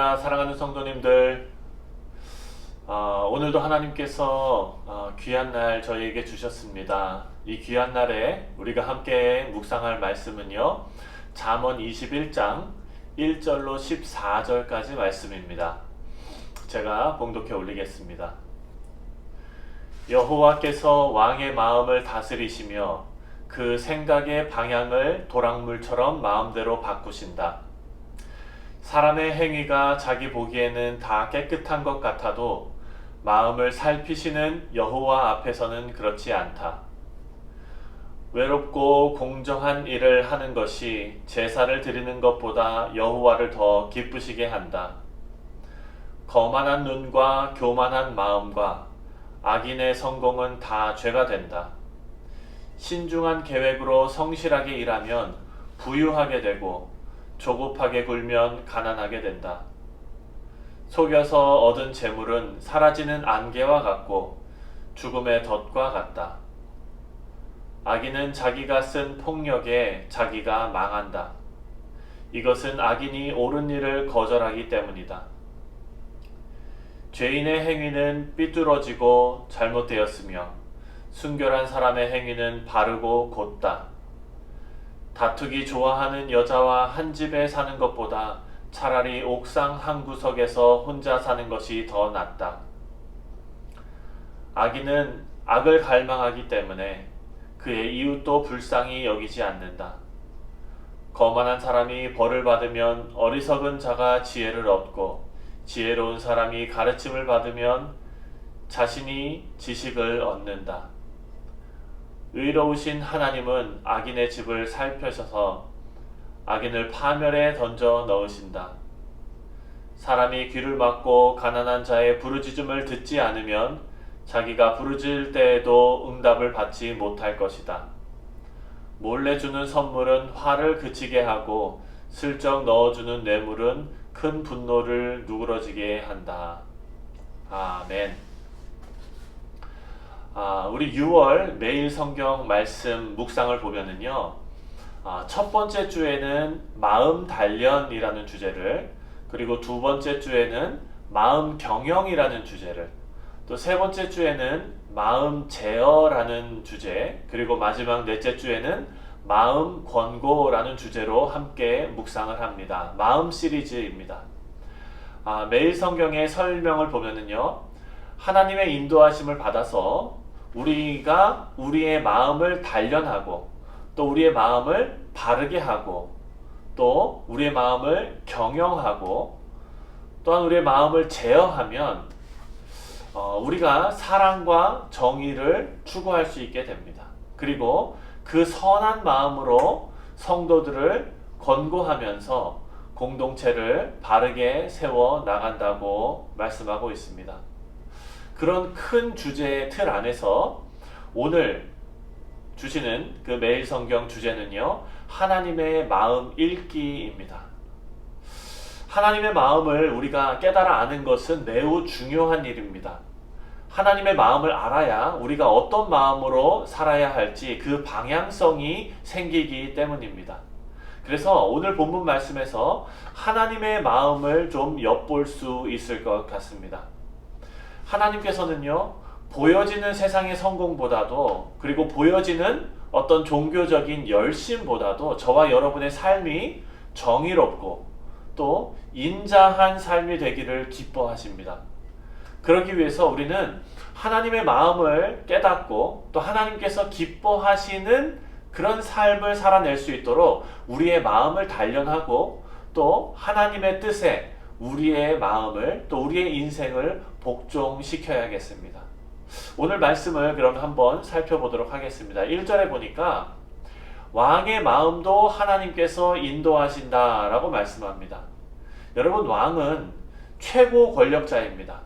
할렐루야. 사랑하는 성도님들, 오늘도 하나님께서 귀한 날 저희에게 주셨습니다. 이 귀한 날에 우리가 함께 묵상할 말씀은요, 잠언 21장 1절로 14절까지 말씀입니다. 제가 봉독해 올리겠습니다. 여호와께서 왕의 마음을 다스리시며 그 생각의 방향을 도랑물처럼 마음대로 바꾸신다. 사람의 행위가 자기 보기에는 다 깨끗한 것 같아도 마음을 살피시는 여호와 앞에서는 그렇지 않다. 외롭고 공정한 일을 하는 것이 제사를 드리는 것보다 여호와를 더 기쁘시게 한다. 거만한 눈과 교만한 마음과 악인의 성공은 다 죄가 된다. 신중한 계획으로 성실하게 일하면 부유하게 되고 조급하게 굴면 가난하게 된다. 속여서 얻은 재물은 사라지는 안개와 같고 죽음의 덫과 같다. 악인은 자기가 쓴 폭력에 자기가 망한다. 이것은 악인이 옳은 일을 거절하기 때문이다. 죄인의 행위는 삐뚤어지고 잘못되었으며 순결한 사람의 행위는 바르고 곧다. 다투기 좋아하는 여자와 한 집에 사는 것보다 차라리 옥상 한 구석에서 혼자 사는 것이 더 낫다. 악인은 악을 갈망하기 때문에 그의 이웃도 불쌍히 여기지 않는다. 거만한 사람이 벌을 받으면 어리석은 자가 지혜를 얻고 지혜로운 사람이 가르침을 받으면 자신이 지식을 얻는다. 의로우신 하나님은 악인의 집을 살펴셔서 악인을 파멸에 던져 넣으신다. 사람이 귀를 막고 가난한 자의 부르짖음을 듣지 않으면 자기가 부르짖을 때에도 응답을 받지 못할 것이다. 몰래 주는 선물은 화를 그치게 하고 슬쩍 넣어주는 뇌물은 큰 분노를 누그러지게 한다. 아멘. 우리 6월 매일 성경 말씀 묵상을 보면은요, 첫 번째 주에는 마음 단련이라는 주제를, 그리고 두 번째 주에는 마음 경영이라는 주제를, 또 세 번째 주에는 마음 제어라는 주제, 그리고 마지막 넷째 주에는 마음 권고라는 주제로 함께 묵상을 합니다. 마음 시리즈입니다. 매일 성경의 설명을 보면은요, 하나님의 인도하심을 받아서 우리가 우리의 마음을 단련하고 또 우리의 마음을 바르게 하고 또 우리의 마음을 경영하고 또한 우리의 마음을 제어하면 우리가 사랑과 정의를 추구할 수 있게 됩니다. 그리고 그 선한 마음으로 성도들을 권고하면서 공동체를 바르게 세워 나간다고 말씀하고 있습니다. 그런 큰 주제의 틀 안에서 오늘 주시는 그 매일 성경 주제는요, 하나님의 마음 읽기입니다. 하나님의 마음을 우리가 깨달아 아는 것은 매우 중요한 일입니다. 하나님의 마음을 알아야 우리가 어떤 마음으로 살아야 할지 그 방향성이 생기기 때문입니다. 그래서 오늘 본문 말씀에서 하나님의 마음을 좀 엿볼 수 있을 것 같습니다. 하나님께서는요, 보여지는 세상의 성공보다도, 그리고 보여지는 어떤 종교적인 열심보다도 저와 여러분의 삶이 정의롭고 또 인자한 삶이 되기를 기뻐하십니다. 그러기 위해서 우리는 하나님의 마음을 깨닫고 또 하나님께서 기뻐하시는 그런 삶을 살아낼 수 있도록 우리의 마음을 단련하고 또 하나님의 뜻에 우리의 마음을 또 우리의 인생을 복종시켜야겠습니다. 오늘 말씀을 그럼 한번 살펴보도록 하겠습니다. 1절에 보니까 왕의 마음도 하나님께서 인도하신다라고 말씀합니다. 여러분, 왕은 최고 권력자입니다.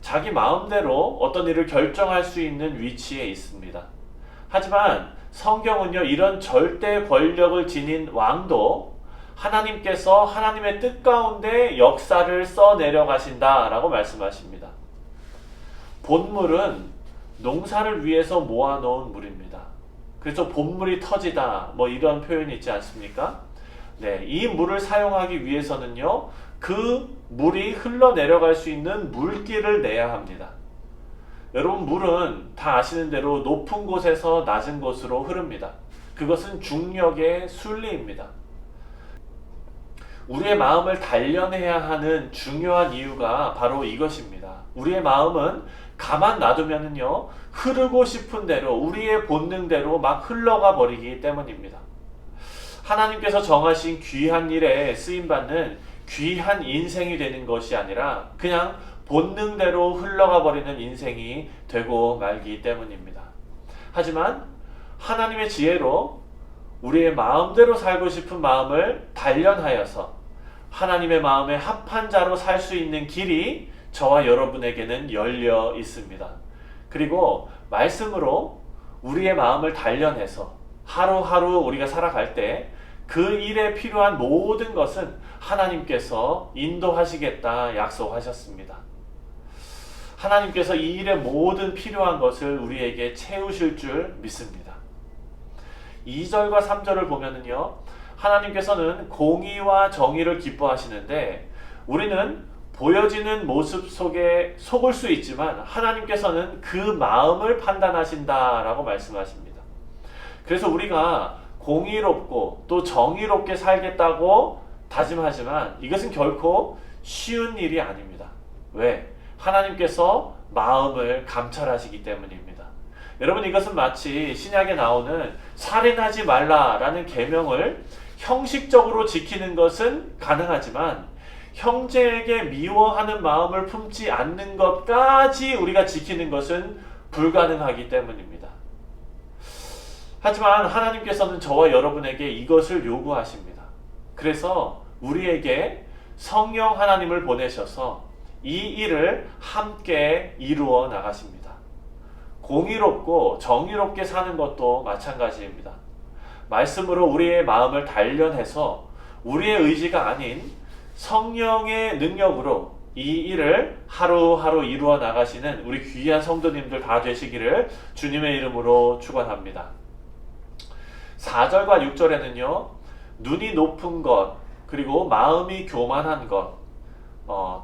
자기 마음대로 어떤 일을 결정할 수 있는 위치에 있습니다. 하지만 성경은요, 이런 절대 권력을 지닌 왕도 하나님께서 하나님의 뜻 가운데 역사를 써내려 가신다라고 말씀하십니다. 본물은 농사를 위해서 모아놓은 물입니다. 그래서 본물이 터지다 이런 표현이 있지 않습니까? 네, 이 물을 사용하기 위해서는요, 그 물이 흘러내려갈 수 있는 물길을 내야 합니다. 여러분, 물은 다 아시는 대로 높은 곳에서 낮은 곳으로 흐릅니다. 그것은 중력의 순리입니다. 우리의 마음을 단련해야 하는 중요한 이유가 바로 이것입니다. 우리의 마음은 가만 놔두면요, 흐르고 싶은 대로, 우리의 본능대로 막 흘러가 버리기 때문입니다. 하나님께서 정하신 귀한 일에 쓰임받는 귀한 인생이 되는 것이 아니라 그냥 본능대로 흘러가 버리는 인생이 되고 말기 때문입니다. 하지만 하나님의 지혜로 우리의 마음대로 살고 싶은 마음을 단련하여서 하나님의 마음에 합한 자로 살 수 있는 길이 저와 여러분에게는 열려 있습니다. 그리고 말씀으로 우리의 마음을 단련해서 하루하루 우리가 살아갈 때 그 일에 필요한 모든 것은 하나님께서 인도하시겠다 약속하셨습니다. 하나님께서 이 일의 모든 필요한 것을 우리에게 채우실 줄 믿습니다. 2절과 3절을 보면은요, 하나님께서는 공의와 정의를 기뻐하시는데 우리는 보여지는 모습 속에 속을 수 있지만 하나님께서는 그 마음을 판단하신다라고 말씀하십니다. 그래서 우리가 공의롭고 또 정의롭게 살겠다고 다짐하지만 이것은 결코 쉬운 일이 아닙니다. 왜? 하나님께서 마음을 감찰하시기 때문입니다. 여러분, 이것은 마치 신약에 나오는 살인하지 말라라는 계명을 형식적으로 지키는 것은 가능하지만 형제에게 미워하는 마음을 품지 않는 것까지 우리가 지키는 것은 불가능하기 때문입니다. 하지만 하나님께서는 저와 여러분에게 이것을 요구하십니다. 그래서 우리에게 성령 하나님을 보내셔서 이 일을 함께 이루어 나가십니다. 공의롭고 정의롭게 사는 것도 마찬가지입니다. 말씀으로 우리의 마음을 단련해서 우리의 의지가 아닌 성령의 능력으로 이 일을 하루하루 이루어 나가시는 우리 귀한 성도님들 다 되시기를 주님의 이름으로 축원합니다. 4절과 6절에는요, 눈이 높은 것, 그리고 마음이 교만한 것,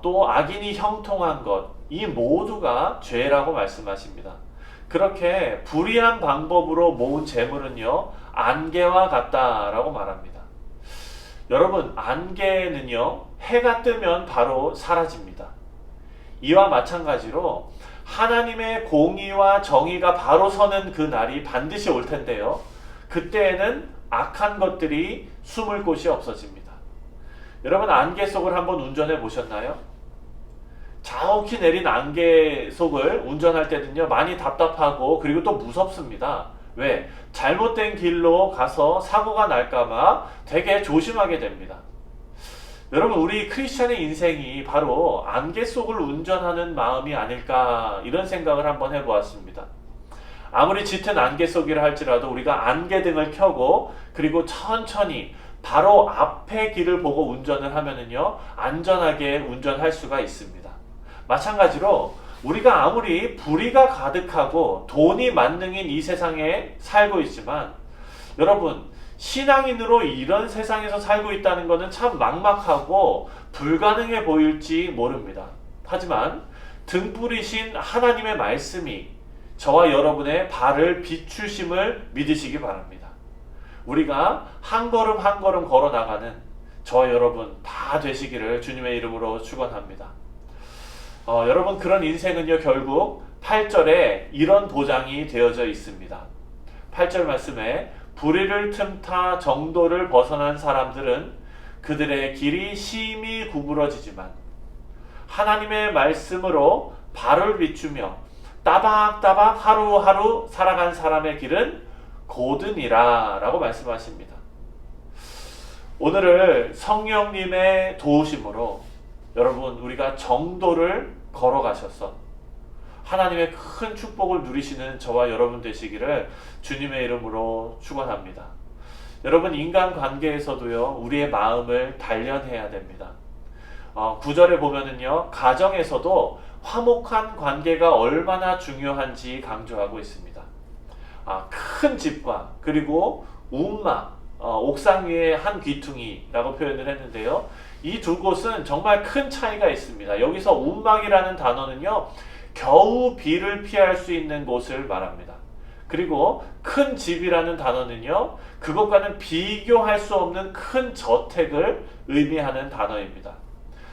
또 악인이 형통한 것, 이 모두가 죄라고 말씀하십니다. 그렇게 불의한 방법으로 모은 재물은요, 안개와 같다라고 말합니다. 여러분, 안개는요, 해가 뜨면 바로 사라집니다. 이와 마찬가지로 하나님의 공의와 정의가 바로 서는 그 날이 반드시 올 텐데요, 그때에는 악한 것들이 숨을 곳이 없어집니다. 여러분, 안개 속을 한번 운전해 보셨나요? 자욱히 내린 안개 속을 운전할 때는요, 많이 답답하고 그리고 또 무섭습니다. 왜? 잘못된 길로 가서 사고가 날까봐 되게 조심하게 됩니다. 여러분, 우리 크리스천의 인생이 바로 안개 속을 운전하는 마음이 아닐까, 이런 생각을 한번 해보았습니다. 아무리 짙은 안개 속이라 할지라도 우리가 안개등을 켜고 그리고 천천히 바로 앞에 길을 보고 운전을 하면은요, 안전하게 운전할 수가 있습니다. 마찬가지로 우리가 아무리 불의가 가득하고 돈이 만능인 이 세상에 살고 있지만, 여러분, 신앙인으로 이런 세상에서 살고 있다는 것은 참 막막하고 불가능해 보일지 모릅니다. 하지만 등불이신 하나님의 말씀이 저와 여러분의 발을 비추심을 믿으시기 바랍니다. 우리가 한 걸음 한 걸음 걸어 나가는 저와 여러분 다 되시기를 주님의 이름으로 축원합니다. 여러분, 그런 인생은요, 결국 8절에 이런 보장이 되어져 있습니다. 8절 말씀에 불의를 틈타 정도를 벗어난 사람들은 그들의 길이 심히 구부러지지만 하나님의 말씀으로 발을 비추며 따박따박 하루하루 살아간 사람의 길은 고든이라 라고 말씀하십니다. 오늘을 성령님의 도우심으로 여러분, 우리가 정도를 걸어가셔서 하나님의 큰 축복을 누리시는 저와 여러분 되시기를 주님의 이름으로 축원합니다. 여러분, 인간관계에서도요, 우리의 마음을 단련해야 됩니다. 9절에 보면은요, 가정에서도 화목한 관계가 얼마나 중요한지 강조하고 있습니다. 큰 집과 그리고 움막, 옥상 위에 한 귀퉁이라고 표현을 했는데요, 이 두 곳은 정말 큰 차이가 있습니다. 여기서 운막이라는 단어는요, 겨우 비를 피할 수 있는 곳을 말합니다. 그리고 큰 집이라는 단어는요, 그것과는 비교할 수 없는 큰 저택을 의미하는 단어입니다.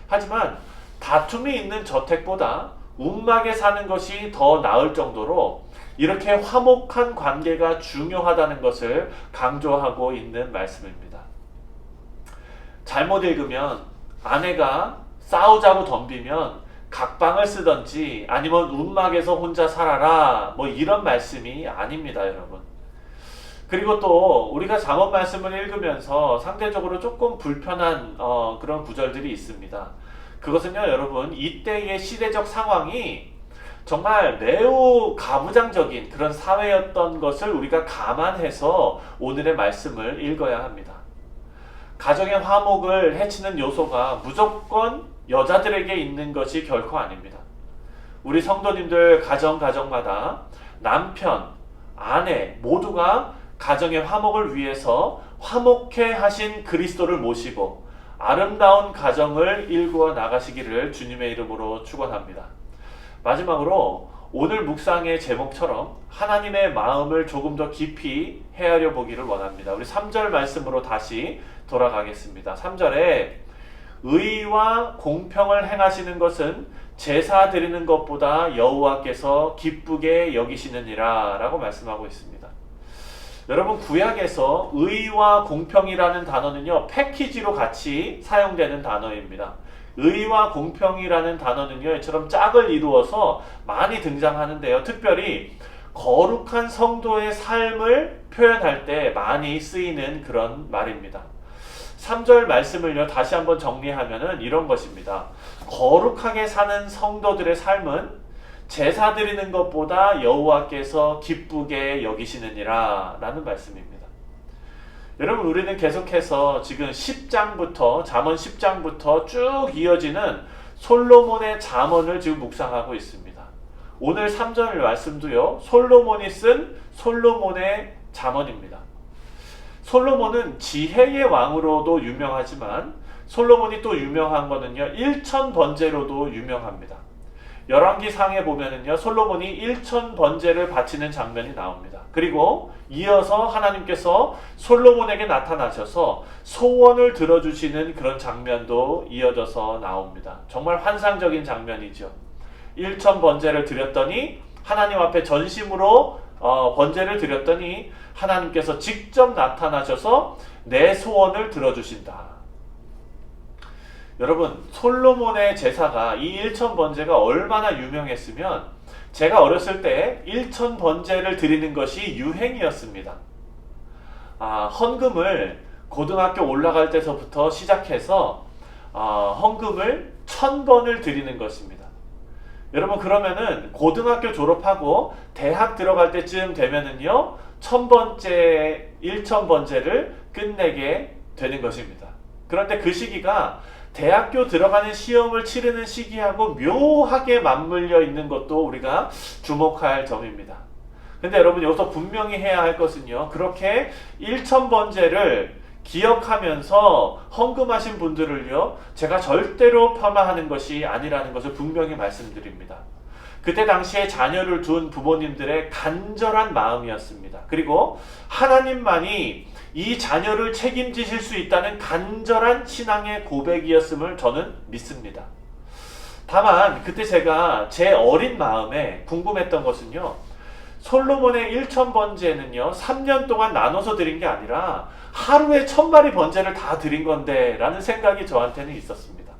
하지만 다툼이 있는 저택보다 운막에 사는 것이 더 나을 정도로 이렇게 화목한 관계가 중요하다는 것을 강조하고 있는 말씀입니다. 잘못 읽으면 아내가 싸우자고 덤비면 각방을 쓰던지 아니면 운막에서 혼자 살아라 뭐 이런 말씀이 아닙니다, 여러분. 그리고 또 우리가 잠언 말씀을 읽으면서 상대적으로 조금 불편한 그런 구절들이 있습니다. 그것은요, 여러분, 이때의 시대적 상황이 정말 매우 가부장적인 그런 사회였던 것을 우리가 감안해서 오늘의 말씀을 읽어야 합니다. 가정의 화목을 해치는 요소가 무조건 여자들에게 있는 것이 결코 아닙니다. 우리 성도님들 가정마다 남편, 아내 모두가 가정의 화목을 위해서 화목해 하신 그리스도를 모시고 아름다운 가정을 일구어 나가시기를 주님의 이름으로 축원합니다. 마지막으로 오늘 묵상의 제목처럼 하나님의 마음을 조금 더 깊이 헤아려 보기를 원합니다. 우리 3절 말씀으로 다시 돌아가겠습니다. 3절에 의와 공평을 행하시는 것은 제사 드리는 것보다 여호와께서 기쁘게 여기시느니라 라고 말씀하고 있습니다. 여러분, 구약에서 의와 공평이라는 단어는요, 패키지로 같이 사용되는 단어입니다. 의와 공평이라는 단어는요, 이처럼 짝을 이루어서 많이 등장하는데요, 특별히 거룩한 성도의 삶을 표현할 때 많이 쓰이는 그런 말입니다. 3절 말씀을요, 다시 한번 정리하면은 이런 것입니다. 거룩하게 사는 성도들의 삶은 제사 드리는 것보다 여호와께서 기쁘게 여기시느니라 라는 말씀입니다. 여러분, 우리는 계속해서 지금 10장부터 잠언 10장부터 쭉 이어지는 솔로몬의 잠언을 지금 묵상하고 있습니다. 오늘 3절 말씀도요, 솔로몬이 쓴 솔로몬의 잠언입니다. 솔로몬은 지혜의 왕으로도 유명하지만 솔로몬이 또 유명한 거는요, 일천번제로도 유명합니다. 열왕기상에 보면은요, 솔로몬이 일천번제를 바치는 장면이 나옵니다. 그리고 이어서 하나님께서 솔로몬에게 나타나셔서 소원을 들어주시는 그런 장면도 이어져서 나옵니다. 정말 환상적인 장면이죠. 일천번제를 드렸더니 하나님 앞에 전심으로 번제를 드렸더니 하나님께서 직접 나타나셔서 내 소원을 들어주신다. 여러분, 솔로몬의 제사가 이 일천번제가 얼마나 유명했으면 제가 어렸을 때 일천번제를 드리는 것이 유행이었습니다. 헌금을 고등학교 올라갈 때서부터 시작해서 헌금을 1000번을 드리는 것입니다. 여러분, 그러면은 고등학교 졸업하고 대학 들어갈 때쯤 되면은요, 1000번째, 1000번째를 끝내게 되는 것입니다. 그런데 그 시기가 대학교 들어가는 시험을 치르는 시기하고 묘하게 맞물려 있는 것도 우리가 주목할 점입니다. 근데 여러분, 여기서 분명히 해야 할 것은요, 그렇게 1000번째를 기억하면서 헌금하신 분들을요, 제가 절대로 폄하하는 것이 아니라는 것을 분명히 말씀드립니다. 그때 당시에 자녀를 둔 부모님들의 간절한 마음이었습니다. 그리고 하나님만이 이 자녀를 책임지실 수 있다는 간절한 신앙의 고백이었음을 저는 믿습니다. 다만 그때 제가 제 어린 마음에 궁금했던 것은요, 솔로몬의 1000번제는요 3년 동안 나눠서 드린 게 아니라 하루에 1000마리 번제를 다 드린 건데 라는 생각이 저한테는 있었습니다.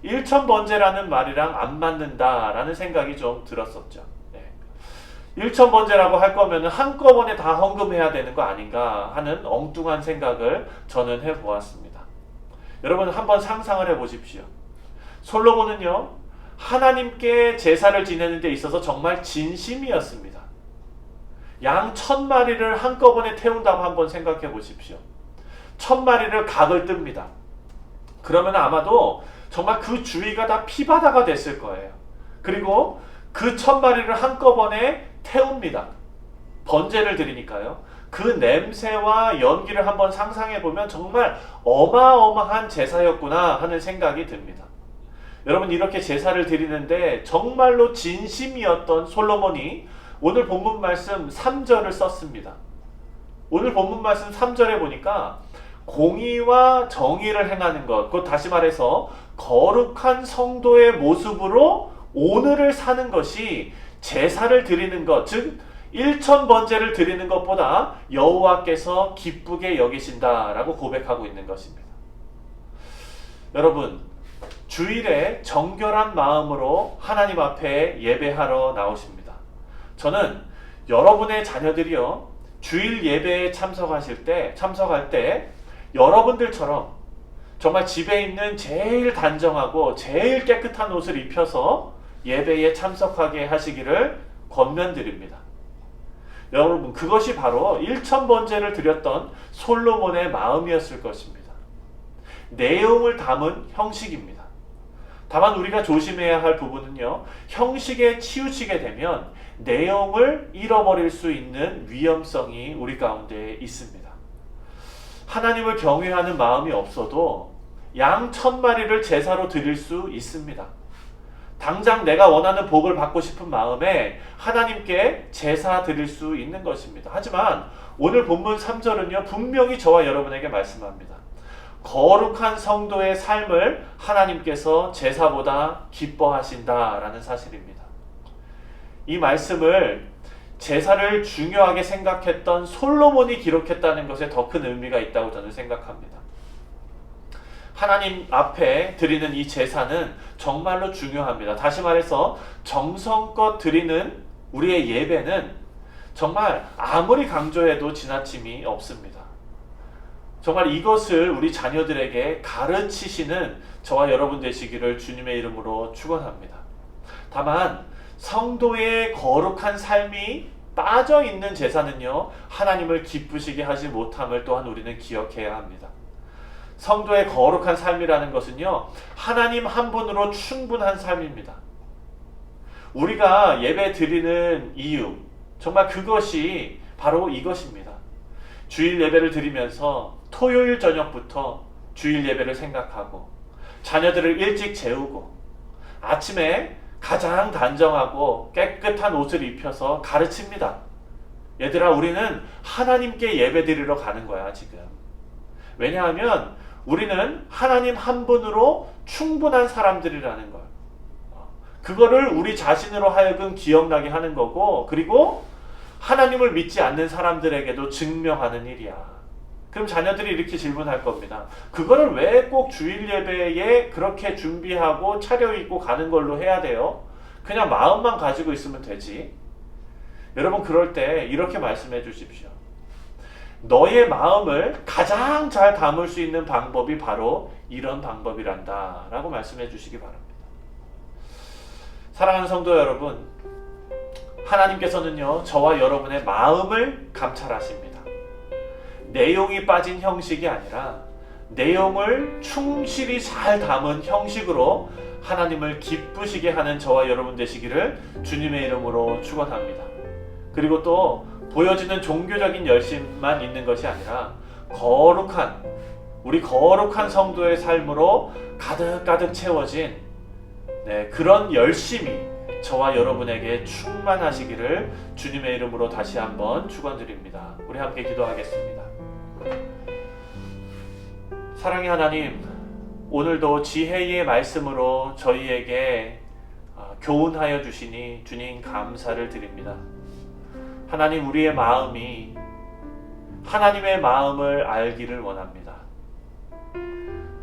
1000번제라는 말이랑 안 맞는다라는 생각이 좀 들었었죠. 1000번제라고 할 거면 한꺼번에 다 헌금해야 되는 거 아닌가 하는 엉뚱한 생각을 저는 해보았습니다. 여러분, 한번 상상을 해보십시오. 솔로몬은요, 하나님께 제사를 지내는 데 있어서 정말 진심이었습니다. 양 1000마리를 한꺼번에 태운다고 한번 생각해 보십시오. 1000마리를 각을 뜹니다. 그러면 아마도 정말 그 주위가 다 피바다가 됐을 거예요. 그리고 그 1000마리를 한꺼번에 태웁니다. 번제를 드리니까요. 그 냄새와 연기를 한번 상상해 보면 정말 어마어마한 제사였구나 하는 생각이 듭니다. 여러분, 이렇게 제사를 드리는데 정말로 진심이었던 솔로몬이 오늘 본문 말씀 3절을 썼습니다. 오늘 본문 말씀 3절에 보니까 공의와 정의를 행하는 것, 곧 다시 말해서 거룩한 성도의 모습으로 오늘을 사는 것이 제사를 드리는 것, 즉 1000번제를 드리는 것보다 여호와께서 기쁘게 여기신다라고 고백하고 있는 것입니다. 여러분, 주일에 정결한 마음으로 하나님 앞에 예배하러 나오십니다. 저는 여러분의 자녀들이요, 주일 예배에 참석할 때 여러분들처럼 정말 집에 있는 제일 단정하고 제일 깨끗한 옷을 입혀서 예배에 참석하게 하시기를 권면드립니다. 여러분, 그것이 바로 1000번제를 드렸던 솔로몬의 마음이었을 것입니다. 내용을 담은 형식입니다. 다만 우리가 조심해야 할 부분은요, 형식에 치우치게 되면 내용을 잃어버릴 수 있는 위험성이 우리 가운데 있습니다. 하나님을 경외하는 마음이 없어도 양 1000마리를 제사로 드릴 수 있습니다. 당장 내가 원하는 복을 받고 싶은 마음에 하나님께 제사 드릴 수 있는 것입니다. 하지만 오늘 본문 3절은요, 분명히 저와 여러분에게 말씀합니다. 거룩한 성도의 삶을 하나님께서 제사보다 기뻐하신다라는 사실입니다. 이 말씀을 제사를 중요하게 생각했던 솔로몬이 기록했다는 것에 더 큰 의미가 있다고 저는 생각합니다. 하나님 앞에 드리는 이 제사는 정말로 중요합니다. 다시 말해서 정성껏 드리는 우리의 예배는 정말 아무리 강조해도 지나침이 없습니다. 정말 이것을 우리 자녀들에게 가르치시는 저와 여러분 되시기를 주님의 이름으로 축원합니다. 다만 성도의 거룩한 삶이 빠져있는 제사는요, 하나님을 기쁘시게 하지 못함을 또한 우리는 기억해야 합니다. 성도의 거룩한 삶이라는 것은요, 하나님 한 분으로 충분한 삶입니다. 우리가 예배 드리는 이유, 정말 그것이 바로 이것입니다. 주일 예배를 드리면서 토요일 저녁부터 주일 예배를 생각하고 자녀들을 일찍 재우고 아침에 가장 단정하고 깨끗한 옷을 입혀서 가르칩니다. 얘들아, 우리는 하나님께 예배 드리러 가는 거야 지금. 왜냐하면 우리는 하나님 한 분으로 충분한 사람들이라는 걸, 그거를 우리 자신으로 하여금 기억나게 하는 거고, 그리고 하나님을 믿지 않는 사람들에게도 증명하는 일이야. 그럼 자녀들이 이렇게 질문할 겁니다. 그거를 왜 꼭 주일 예배에 그렇게 준비하고 차려입고 가는 걸로 해야 돼요? 그냥 마음만 가지고 있으면 되지. 여러분, 그럴 때 이렇게 말씀해 주십시오. 너의 마음을 가장 잘 담을 수 있는 방법이 바로 이런 방법이란다 라고 말씀해 주시기 바랍니다. 사랑하는 성도 여러분, 하나님께서는요, 저와 여러분의 마음을 감찰하십니다. 내용이 빠진 형식이 아니라 내용을 충실히 잘 담은 형식으로 하나님을 기쁘시게 하는 저와 여러분 되시기를 주님의 이름으로 축원합니다. 그리고 또 보여지는 종교적인 열심만 있는 것이 아니라 우리 거룩한 성도의 삶으로 가득가득 채워진 그런 열심이 저와 여러분에게 충만하시기를 주님의 이름으로 다시 한번 축원드립니다. 우리 함께 기도하겠습니다. 사랑의 하나님, 오늘도 지혜의 말씀으로 저희에게 교훈하여 주시니 주님 감사를 드립니다. 하나님, 우리의 마음이 하나님의 마음을 알기를 원합니다.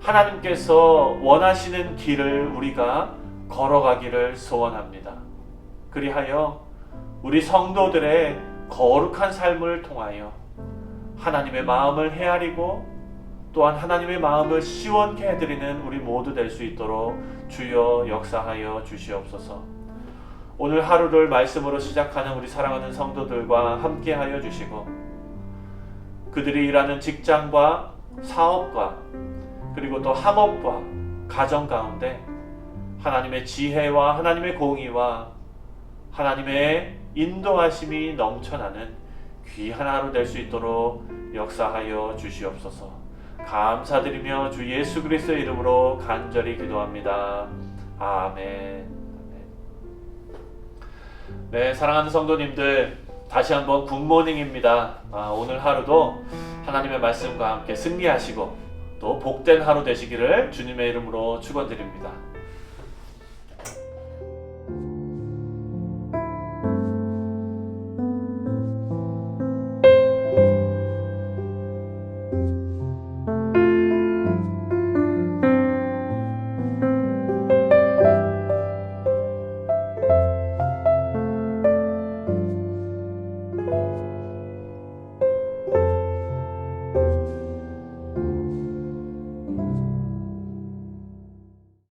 하나님께서 원하시는 길을 우리가 걸어가기를 소원합니다. 그리하여 우리 성도들의 거룩한 삶을 통하여 하나님의 마음을 헤아리고 또한 하나님의 마음을 시원케 해드리는 우리 모두 될 수 있도록 주여 역사하여 주시옵소서. 오늘 하루를 말씀으로 시작하는 우리 사랑하는 성도들과 함께하여 주시고, 그들이 일하는 직장과 사업과 그리고 또 학업과 가정 가운데 하나님의 지혜와 하나님의 공의와 하나님의 인도하심이 넘쳐나는 귀한 하루 될 수 있도록 역사하여 주시옵소서. 감사드리며 주 예수 그리스도의 이름으로 간절히 기도합니다. 아멘. 네, 사랑하는 성도님들, 다시 한번 굿모닝입니다. 오늘 하루도 하나님의 말씀과 함께 승리하시고 또 복된 하루 되시기를 주님의 이름으로 축원드립니다.